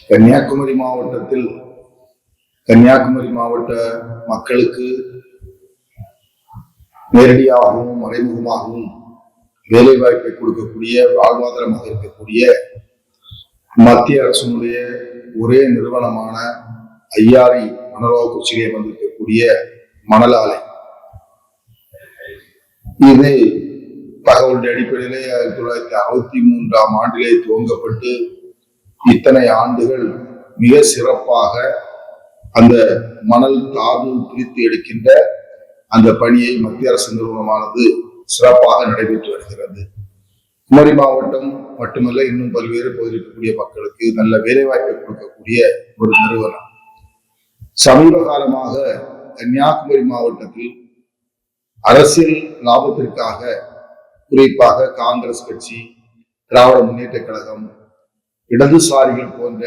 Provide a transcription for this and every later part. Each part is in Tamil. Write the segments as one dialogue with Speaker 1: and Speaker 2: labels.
Speaker 1: கன்னியாகுமரி மாவட்டத்தில் கன்னியாகுமரி மாவட்ட மக்களுக்கு நேரடியாகவும் மறைமுகமாகவும் வேலை வாய்ப்பை கொடுக்கக்கூடிய வாழ்வாதாரமாக இருக்கக்கூடிய மத்திய அரசினுடைய ஒரே நிறுவனமான ஐயாரி மணலாக்குறிச்சியிலே வந்திருக்கக்கூடிய மணல் ஆலை, இது தகவலுடைய அடிப்படையிலே 1963ஆம் ஆண்டிலே துவங்கப்பட்டு இத்தனை ஆண்டுகள் மிக சிறப்பாக அந்த மணல் தாது பிரித்து எடுக்கின்ற அந்த பணியை மத்திய அரசு நிறுவனமானது சிறப்பாக நடைபெற்று வருகிறது. குமரி மாவட்டம் மட்டுமல்ல, இன்னும் பல்வேறு பகுதியில் இருக்கக்கூடிய மக்களுக்கு நல்ல வேலைவாய்ப்பை கொடுக்கக்கூடிய ஒரு நிறுவனம். சமீப காலமாக கன்னியாகுமரி மாவட்டத்தில் அரசியல் லாபத்திற்காக, குறிப்பாக காங்கிரஸ் கட்சி, திராவிட முன்னேற்ற கழகம், இடதுசாரிகள் போன்ற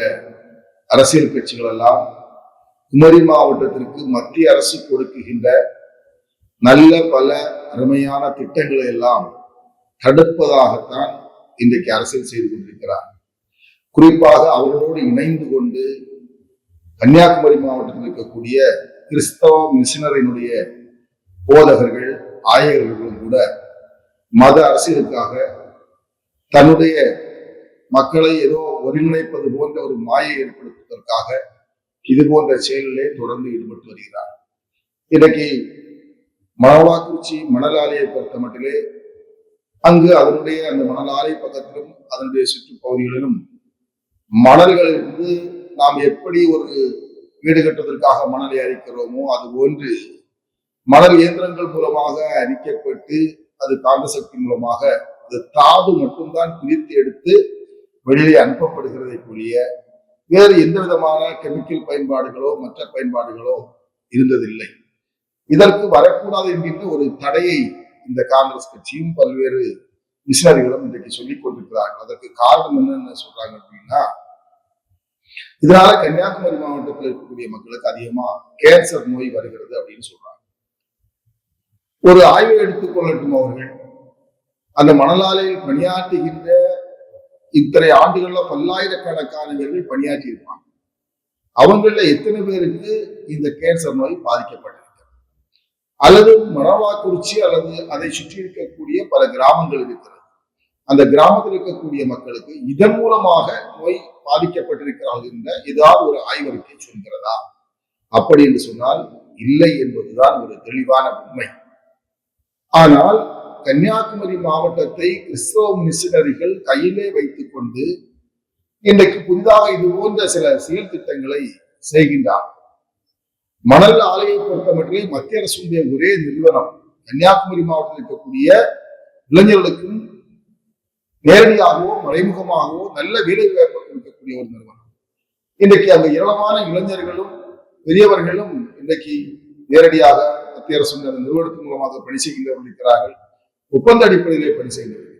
Speaker 1: அரசியல் கட்சிகள் எல்லாம் குமரி மாவட்டத்திற்கு மத்திய அரசு கொடுக்குகின்ற நல்ல பல அருமையான திட்டங்களை எல்லாம் தடுப்பதாகத்தான் இன்றைக்கு அரசியல் செய்து கொண்டிருக்கிறார். குறிப்பாக அவர்களோடு இணைந்து கொண்டு கன்னியாகுமரி மாவட்டத்தில் இருக்கக்கூடிய கிறிஸ்தவ மிஷனரியினுடைய போதகர்கள், ஆயர்களும் கூட மத அரசியலுக்காக தன்னுடைய மக்களை ஏதோ ஒருங்கிணைப்பது போன்ற ஒரு மாயை ஏற்படுத்துவதற்காக இது போன்ற செயலிலே தொடர்ந்து ஈடுபட்டு வருகிறார். இன்றைக்கு மணலாக்குறிச்சி மணல் ஆலையை பொறுத்த மட்டிலே அங்கு அதனுடைய அந்த மணல் ஆலை பக்கத்திலும் அதனுடைய சுற்றுப்பகுதிகளிலும் மணல்களிலிருந்து நாம் எப்படி ஒரு வீடு கட்டுவதற்காக மணலை அரிக்கிறோமோ அது போன்று மணல் இயந்திரங்கள் மூலமாக அரிக்கப்பட்டு அது காந்த சக்தி மூலமாக அது தாது மட்டும்தான் பிரித்து எடுத்து வெளியே அனுப்பப்படுகிறதை கூடிய வேறு எந்த விதமான கெமிக்கல் பயன்பாடுகளோ மற்ற பயன்பாடுகளோ இருந்ததில்லை. இதற்கு வரக்கூடாது என்கின்ற ஒரு தடையை இந்த காங்கிரஸ் கட்சியும் பல்வேறு மிஷனரிகளும் இன்றைக்கு சொல்லிக் கொண்டிருக்கிறார்கள். அதற்கு காரணம் என்னன்னு சொல்றாங்க அப்படின்னா, இதனால கன்னியாகுமரி மாவட்டத்தில் இருக்கக்கூடிய மக்களுக்கு அதிகமா கேன்சர் நோய் வருகிறது அப்படின்னு சொல்றாங்க. ஒரு ஆய்வை எடுத்துக்கொள்ளட்டும். அவர்கள் அந்த மணல் ஆலையில் பணியாற்றுகின்ற இத்தனை ஆண்டுகள்ல பல்லாயிரக்கணக்கானவர்கள் பணியாற்றி இருப்பாங்க. அவங்கள எத்தனை பேருக்கு இந்த கேன்சர் நோய் பாதிக்கப்பட்டிருக்கிறது, அல்லது மணலாக்குறிச்சி அல்லது அதை சுற்றி இருக்கக்கூடிய பல கிராமங்கள் இருக்கிறது, அந்த கிராமத்தில் இருக்கக்கூடிய மக்களுக்கு இதன் மூலமாக நோய் பாதிக்கப்பட்டிருக்கிறார்கள் என்ற ஏதாவது ஒரு ஆய்வறிக்கை சொல்கிறதா? அப்படி என்று சொன்னால் இல்லை என்பதுதான் ஒரு தெளிவான உண்மை. ஆனால் கன்னியாகுமரி மாவட்டத்தை கிறிஸ்தவ மிஷனரிகள் கையிலே வைத்துக் கொண்டு இன்றைக்கு புதிதாக இது போன்ற சில செயல் திட்டங்களை செய்கின்றார். மணல் ஆலையை பொறுத்த மட்டும் மத்திய அரசுடைய ஒரே நிறுவனம் கன்னியாகுமரி மாவட்டத்தில் இருக்கக்கூடிய இளைஞர்களுக்கும் நேரடியாகவோ மறைமுகமாகவோ நல்ல வேலை வாய்ப்பு கொடுக்கக்கூடிய ஒரு நிறுவனம். இன்றைக்கு அந்த ஏராளமான இளைஞர்களும் பெரியவர்களும் இன்றைக்கு நேரடியாக மத்திய அரசு நிறுவனத்தின் மூலமாக பணி செய்கின்றவர்கள் இருக்கிறார்கள், ஒப்பந்த அடிப்படையிலே பணி செய்கின்றவர்கள்.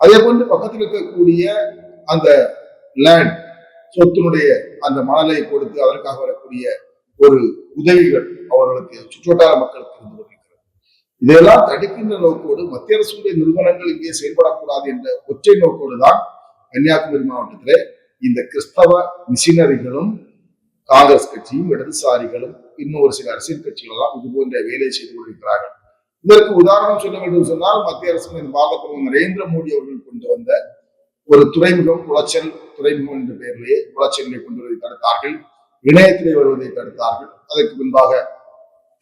Speaker 1: அதே போன்று பக்கத்தில் இருக்கக்கூடிய அந்த லேண்ட் சொத்தினுடைய அந்த மணலை கொடுத்து அதற்காக வரக்கூடிய ஒரு உதவிகள் அவர்களுக்கு சுற்றுவட்டார மக்களுக்கு இருந்து கொண்டிருக்கிறது. இதையெல்லாம் தடுக்கின்ற நோக்கோடு மத்திய அரசுடைய நிறுவனங்கள் இங்கே செயல்படக்கூடாது என்ற ஒற்றை நோக்கோடு தான் கன்னியாகுமரி மாவட்டத்திலே இந்த கிறிஸ்தவ மிஷனரிகளும் காங்கிரஸ் கட்சியும் இடதுசாரிகளும் இன்னும் ஒரு சில அரசியல் கட்சிகள் எல்லாம் இது போன்ற வேலை செய்து கொண்டிருக்கிறார்கள். இதற்கு உதாரணம் சொல்ல வேண்டும் சொன்னால் மத்திய அரசு பாரத பிரதமர் நரேந்திர மோடி அவர்கள் கொண்டு வந்த ஒரு துறைமுகம், குளச்சல் துறைமுகம் என்ற பெயரிலேயே குளச்சலை கொண்டு வருவதை தடுத்தார்கள், இணையத்திலே வருவதை தடுத்தார்கள், அதற்கு முன்பாக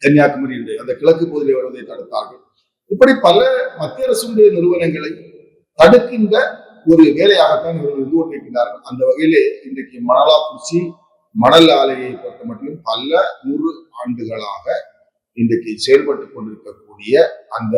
Speaker 1: கன்னியாகுமரி அந்த கிழக்கு பகுதியிலே வருவதை தடுத்தார்கள். இப்படி பல மத்திய அரசுடைய நிறுவனங்களை தடுக்கின்ற ஒரு வேலையாகத்தான் இவர்கள் இருந்து கொண்டிருக்கிறார்கள். அந்த வகையிலே இன்றைக்கு மணலாக்குறிச்சி மணல் ஆலையை பொறுத்த மட்டும் பல 100 ஆண்டுகளாக இன்றைக்கு செயல்பட்டு கொண்டிருக்கக்கூடிய அந்த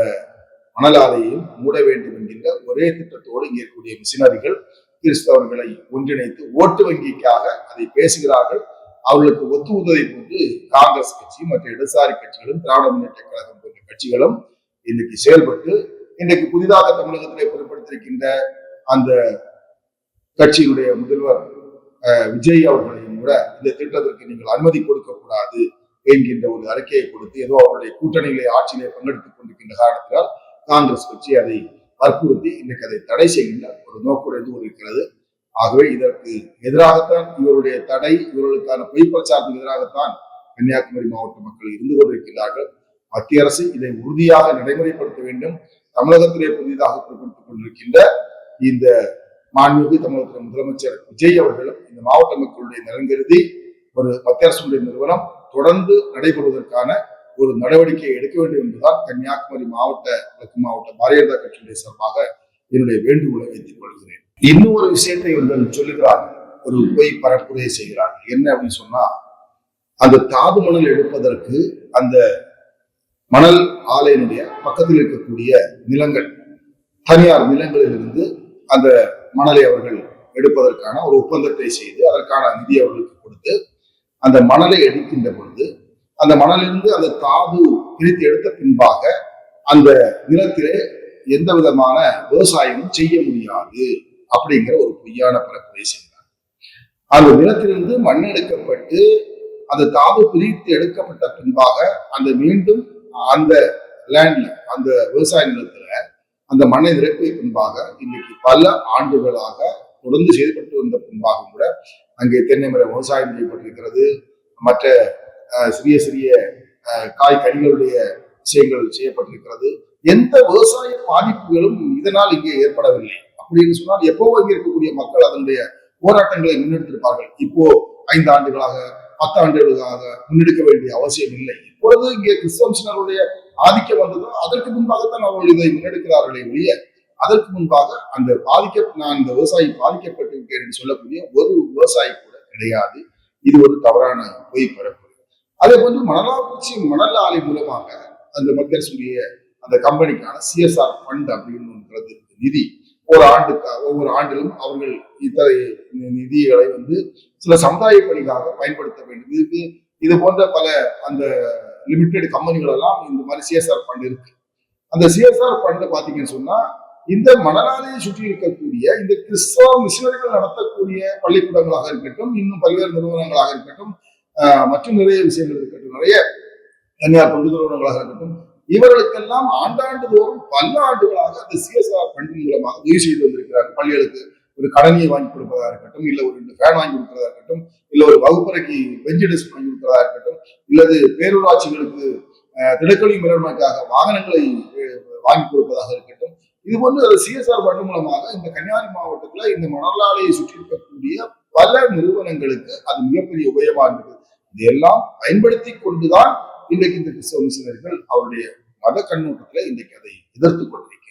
Speaker 1: மணல் ஆலையையும் மூட வேண்டும் என்கின்ற ஒரே திட்டத்தோடு இங்கே இருக்கக்கூடிய மிஷனரிகள் கிறிஸ்தவர்களை ஒன்றிணைத்து ஓட்டு வங்கிக்காக அதை பேசுகிறார்கள். அவர்களுக்கு ஒத்து உதவி கொண்டு காங்கிரஸ் கட்சியும் மற்ற இடதுசாரி கட்சிகளும் திராவிட முன்னேற்ற கழகம் போன்ற கட்சிகளும் இன்னைக்கு செயல்பட்டு இன்றைக்கு புதிதாக தமிழகத்திலே பொருட்படுத்தியிருக்கின்ற அந்த கட்சியினுடைய முதல்வர் விஜய் அவர்களையும் கூட இந்த திட்டத்திற்கு நீங்கள் அனுமதி கொடுக்க கூடாது என்கின்ற ஒரு அறிக்கையை கொடுத்து ஏதோ அவருடைய கூட்டணிகளை ஆட்சியிலே பங்கெடுத்துக் கொண்டிருக்கின்ற காரணத்தினால் காங்கிரஸ் கட்சி அதை வற்புறுத்தி இன்னைக்கு அதை தடை செய்கின்ற ஒரு நோக்குடன் இருக்கிறது. ஆகவே இதற்கு எதிராகத்தான் இவருடைய தடை, இவர்களுக்கான பொய் பிரச்சாரத்துக்கு எதிராகத்தான் கன்னியாகுமரி மாவட்ட மக்கள் இருந்து கொண்டிருக்கிறார்கள். மத்திய அரசு இதை உறுதியாக நடைமுறைப்படுத்த வேண்டும். தமிழகத்திலே புதிதாக பிறப்பித்துக் கொண்டிருக்கின்ற இந்த மாண்புமிகு தமிழகத்தின் முதலமைச்சர் விஜய் அவர்களும் இந்த மாவட்ட மக்களுடைய நலன் கருதி ஒரு மத்திய அரசுடைய நிறுவனம் தொடர்ந்து நடைபெறுவதற்கான ஒரு நடவடிக்கை எடுக்க வேண்டும் என்பதுதான் கன்னியாகுமரி மாவட்ட கிழக்கு மாவட்ட பாரதிய ஜனதா கட்சியுடைய சார்பாக என்னுடைய வேண்டுகோளை வைத்துக் கொள்கிறேன். இன்னும் ஒரு விஷயத்தை இவர்கள் சொல்லுகிறார்கள், ஒரு பொய் பரப்புரையை செய்கிறார்கள். என்ன அப்படின்னு சொன்னா, அந்த தாது மணல் எடுப்பதற்கு அந்த மணல் ஆலையினுடைய பக்கத்தில் இருக்கக்கூடிய நிலங்கள், தனியார் நிலங்களிலிருந்து அந்த மணலை அவர்கள் எடுப்பதற்கான ஒரு ஒப்பந்தத்தை செய்து அதற்கான நிதி அவர்களுக்கு கொடுத்து அந்த மணலை எடுக்கின்ற பொழுது அந்த மணலிலிருந்து அந்த தாது பிரித்து எடுத்த பின்பாக அந்த நிலத்திலே எந்த விதமான விவசாயமும் செய்ய முடியாது அப்படிங்கிற ஒரு பொய்யான பரப்புரை செய்தார். அந்த நிலத்திலிருந்து மண் எடுக்கப்பட்டு அந்த தாது பிரித்து எடுக்கப்பட்ட பின்பாக அந்த மீண்டும் அந்த லேண்ட்ல அந்த விவசாய நிலத்துல அந்த மண்ணை நிரப்பிய பின்பாக இன்னைக்கு பல ஆண்டுகளாக தொடர்ந்து செய்யப்பட்டு வந்த பின்பாக கூட அங்கே தென்னை மர விவசாயம் செய்யப்பட்டிருக்கிறது. மற்ற சிறிய சிறிய காய்கறிகளுடைய விஷயங்கள் செய்யப்பட்டிருக்கிறது. எந்த விவசாய பாதிப்புகளும் இதனால் இங்கே ஏற்படவில்லை. அப்படின்னு சொன்னால் எப்போ இங்கே இருக்கக்கூடிய மக்கள் அதனுடைய போராட்டங்களை முன்னெடுத்திருப்பார்கள். இப்போ 5 ஆண்டுகளாக 10 ஆண்டுகளாக முன்னெடுக்க வேண்டிய அவசியம் இல்லை. இப்பொழுது இங்கே கிறிஸ்தவனுடைய ஆதிக்கம் வந்ததோ அதற்கு முன்பாகத்தான் அவர்கள் இதை முன்னெடுக்கிறார்களே ஒழிய அதற்கு முன்பாக அந்த இந்த விவசாயி பாதிக்கப்பட்டு விட்டேன் என்று சொல்லக்கூடிய ஒரு விவசாயி கூட கிடையாது. இது ஒரு தவறான பொய் பரப்பு. அதே போன்று மணலாக்குறிச்சி மணல் ஆலை மூலமாக அந்த மத்திய அரசுடைய அந்த கம்பெனிக்கான CSR ஃபண்ட் அப்படின்னு நிதி ஒவ்வொரு ஆண்டிலும் அவர்கள் இத்தகைய நிதிகளை சில சமுதாய பணிக்காக பயன்படுத்த வேண்டும். இதுக்கு இது போன்ற பல அந்த லிமிடெட் கம்பெனிகள் எல்லாம் இந்த மாதிரி CSR ஃபண்ட் இருக்கு. அந்த CSR ஃபண்ட் பாத்தீங்கன்னு சொன்னா இந்த மணலாலையை சுற்றி இருக்கக்கூடிய இந்த கிறிஸ்தவ மிஷனரிகள் நடத்தக்கூடிய பள்ளிக்கூடங்களாக இருக்கட்டும், இன்னும் பல்வேறு நிறுவனங்களாக இருக்கட்டும், மற்றும் நிறைய விஷயங்கள் இருக்கட்டும், நிறைய தனியார் தொண்டு நிறுவனங்களாக இருக்கட்டும், இவர்களுக்கெல்லாம் ஆண்டாண்டு தோறும் பல ஆண்டுகளாக அந்த CSR ஃபண்ட் மூலமாக உதவி செய்து வந்திருக்கிறார்கள். பள்ளிகளுக்கு ஒரு கடனியை வாங்கி கொடுப்பதா இருக்கட்டும், இல்ல ஒரு 2 ஃபேன் வாங்கி கொடுக்கிறதா இருக்கட்டும், இல்ல ஒரு வகுப்பறைக்கு பெஞ்ச் டெஸ்க் வாங்கி கொடுக்கிறதா இருக்கட்டும், இல்லது பேரூராட்சிகளுக்கு திடக்கழிவு மேலாண்மைக்காக வாகனங்களை வாங்கி கொடுப்பதாக இருக்கட்டும், இது போன்று CSR ஃபண்ட் மூலமாக இந்த கன்னியாகுமரி மாவட்டத்துல இந்த மணலாலையை சுற்றி இருக்கக்கூடிய பல நிறுவனங்களுக்கு அது மிகப்பெரிய உபயோகமா இருந்தது. இதையெல்லாம் பயன்படுத்தி கொண்டுதான் இன்றைக்கு இந்த கிறிஸ்தவ மிஷனரிகள் அவருடைய மத கண்ணோட்டத்துல இன்றைக்கு அதை எதிர்த்து கொண்டிருக்கிறார்.